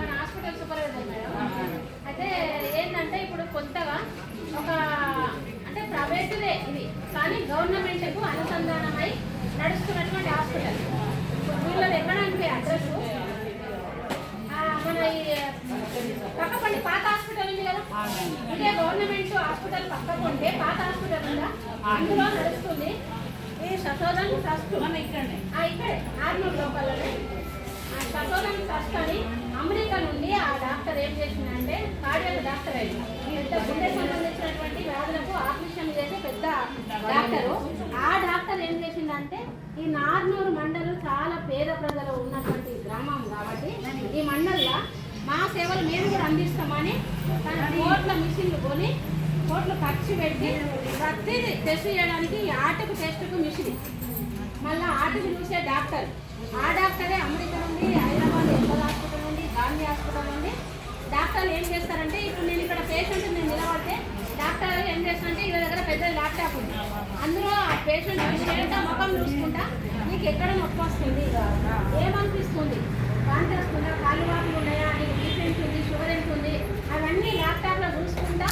మన hospital supervisor madam. అయితే ఏంటంటే ఇప్పుడు కొత్తగా ఒక అంటే ప్రైవేటుదే ఇది కానీ గవర్నమెంట్కు అనుసంధానమై నడుస్తున్నటువంటి హాస్పిటల్. వీళ్ళది ఎక్కడానికి అడ్రస్ మన ఈ పక్కపండి పాత హాస్పిటల్ ఉంది కదా, ఇదే గవర్నమెంట్ హాస్పిటల్ పక్కకుంటే పాత హాస్పిటల్ ఉందా అందులో నడుస్తుంది ఈ సశోధన్ ట్రస్ట్. ఇక్కడే ఆర్మూర్ లోపలనే సశోధన్ ట్రస్ట్ అని అమెరికా నుండి ఆ డాక్టర్ ఏం చేసిందంటే కార్డియాక్ డాక్టర్ అయింది. పెద్ద గుండె సంబంధించినటువంటి వ్యాధులకు ఆపరేషన్ చేసే పెద్ద డాక్టరు. ఆ డాక్టర్ ఏం చేసిందంటే ఈ నార్నూరు మండలం చాలా పేద ప్రజలు ఉన్నటువంటి గ్రామం కాబట్టి ఈ మండలంలో మా సేవలు మేము కూడా అందిస్తామని తన కోట్ల మిషన్లు కొని కోట్లు ఖర్చు పెట్టి ప్రతిదీ టెస్ట్ చేయడానికి ఆటకు టెస్ట్కు మిషన్, మళ్ళీ ఆటకు చూసే డాక్టర్. ఆ డాక్టరే అమెరికా నుండి హైదరాబాద్ ఎల్బల్ హాస్పిటల్ నుండి గాంధీ హాస్పిటల్ నుండి డాక్టర్లు ఏం చేస్తారంటే ఇప్పుడు నేను ఇక్కడ పేషెంట్ నేను నిలబడితే డాక్టర్ ఏం చేస్తారంటే వీళ్ళ దగ్గర పెద్ద ల్యాప్టాప్ ఉంది, అందులో ఆ పేషెంట్ విషయంగా ముఖం చూసుకుంటా నీకు ఎక్కడ నొప్పి వస్తుంది, ఏమనిపిస్తుంది, వాంతి వస్తుందా, కాళ్ళు వాపులు ఉన్నాయా, నీకు బీపీ ఎంత ఉంది, షుగర్ ఎంత ఉంది, అవన్నీ ల్యాప్టాప్లో చూసుకుంటా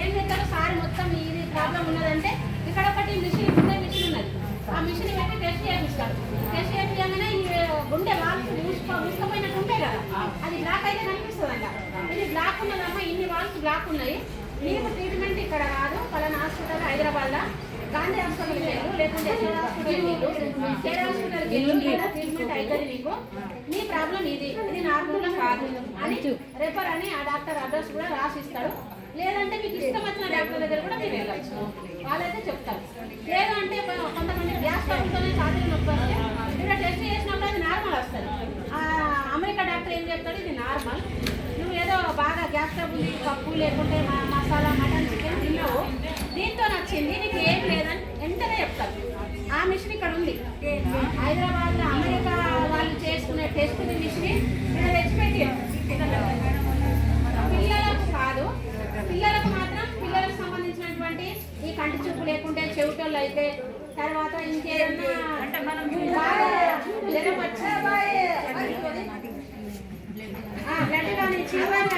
ఏం చేస్తారు సార్ మొత్తం ఇది ప్రాబ్లం ఉన్నదంటే ఇక్కడ ఒకటి మిషన్ గుండె మిషన్ ఉన్నది, ఆ మిషన్ పెట్టి టెస్ట్ చేపిస్తారు. టెస్ట్ చేయించగానే ఈ గుండె వాల్స్ మూసుకపోయినట్టు ఉంటాయి కదా, అది బ్లాక్ అయితే కనిపిస్తుంది అంట. ఇది బ్లాక్ ఉన్నదమ్మా, ఇన్ని వాల్స్ బ్లాక్ ఉన్నాయి, మీకు ట్రీట్మెంట్ ఇక్కడ కాదు పలానా హాస్పిటల్ హైదరాబాద్లో గాంధీ హాస్పిటల్కి వెళ్ళు, లేకుంటే కేర్ హాస్పిటల్కి వెళ్ళు, కేర్ హాస్పిటల్కి వెళ్ళు, ట్రీట్మెంట్ అవుతుంది మీకు, మీ ప్రాబ్లం ఇది నార్మల్గా కాదు అని రెఫర్ అని ఆ డాక్టర్ అడ్రస్ కూడా రాసిస్తాడు. లేదంటే మీకు ఇష్టం వచ్చిన డాక్టర్ దగ్గర కూడా మీరు వెళ్ళచ్చు, వాళ్ళైతే చెప్తారు. లేదు అంటే కొంతమంది గ్యాస్ ట్రబుల్తోనే ఛాతీలు నొప్పి వస్తే ఇక్కడ టెస్ట్ చేసినప్పుడు అది నార్మల్ వస్తుంది. అమెరికా డాక్టర్ ఏం చెప్తాడు ఇది నార్మల్, నువ్వు ఏదో బాగా గ్యాస్ ట్రబుల్ పప్పు లేకుంటే మసాలా మటన్ చికెన్ తిన్నావు దీంతో నచ్చింది నీకు ఏం లేదని వెంటనే చెప్తారు. ఆ మిషన్ ఇక్కడ ఉంది హైదరాబాద్లో, అమెరికా వాళ్ళు చేసుకునే టెస్ట్ మిషన్ ఇక్కడ తెచ్చిపెట్టారు. పిల్లలకు కాదు, పిల్లలకు మాత్రం పిల్లలకు సంబంధించినటువంటి ఈ కంటి చూపు లేకుంటే చెవిటోళ్ళు అయితే తర్వాత ఇంకేదన్నా అంటే మనం జ్వరం వచ్చి బ్లడ్ కానీ చివరి